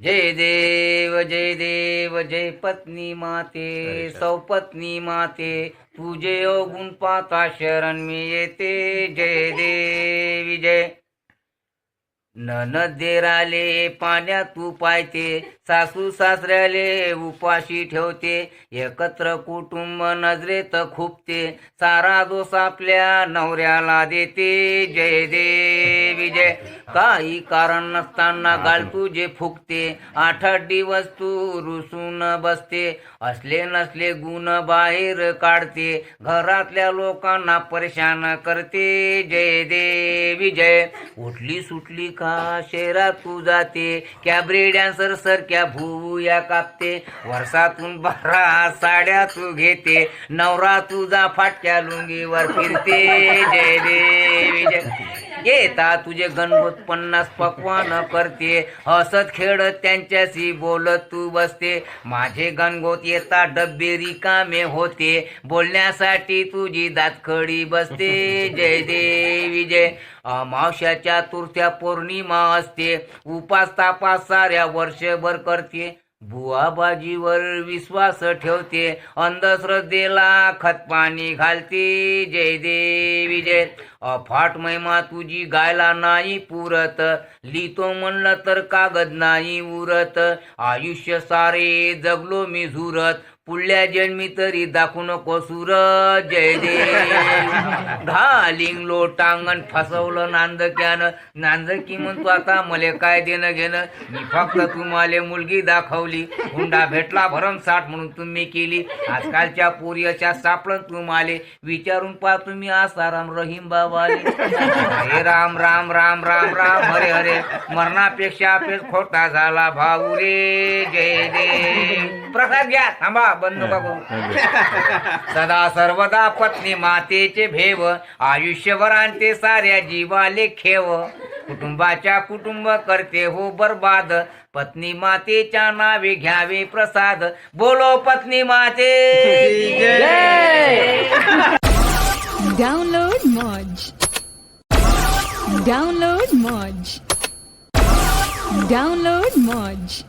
जय देव जय पत्नी माते सौपत्नी माते तुझे अवगुण पाता शरण मी येते जय देवी जय ननदेराले पाण्यात तू पायते सासू सासऱ्याले उपाशी ठेवते एकत्र कुटुंब नजरेत खुपते सारा दोष आपल्या नवऱ्याला देते जय देवी जय काही कारण नसताना गाल तुझे फुकते 8 दिवस तू रुसून बसते असले नसले गुण बाहेर काढते घरातल्या लोकांना परेशान करते जय देवी जय उठली सुटली का शहरात तू जाते कॅबरे डॅन्सर सारख्या भूया कापते वर्षातून 12 साड्या तू घेते नवरा तुझा फाटक्या लुंगीवर फिरते जय देवी जय येता तुझे गणगोत 50 पक्वान करते हसत खेळत त्यांच्याशी बोलत तू बसते माझे गणगोत येता डब्बे रिकामे होते बोलण्यासाठी तुझी दातखडी बसते जय देवी जय अमावस्याच्या तुरथ्या पौर्णिमा असते उपास तापास साऱ्या वर्षभर करते बुवा बाजीवर विश्वास ठेवते अंधश्रद्धेला खतपाणी घालते जय देवी जय अफाट महिमा तुझी गायला नाही पुरत लिहितो म्हणलं तर कागद नाही उरत आयुष्य सारे जगलो मी झुरत पुढल्या जन्मी तरी दाखवू नको सुरत जय देव घालिंग लोटांगण फसवलं नांदक्यानं नांदकी म्हणतो आता मले काय देणं घेणं मी फक्त तुम्हाला मुलगी दाखवली हुंडा भेटला भरमसाठ म्हणून तुम्ही केली आजकालच्या पोरी अशा सापडन तुम्हाला विचारून पहा तुम्ही आसाराम रहीम बाबाले हे राम राम राम राम राम हरे हरे मरणापेक्षा पेच खोटा झाला भाऊ रे जय देव प्रसाद घ्या थांबा बंद बघू सदा सर्वदा पत्नी मातेचे भेव आयुष्यभर आणते साऱ्या जीवाले खेव कुटुंबाच्या कुटुंब करते हो बर्बाद पत्नी मातेच्या नावे घ्यावे प्रसाद बोलो पत्नी माते डाउनलोड मौज डाउनलोड मौज डाउनलोड मौज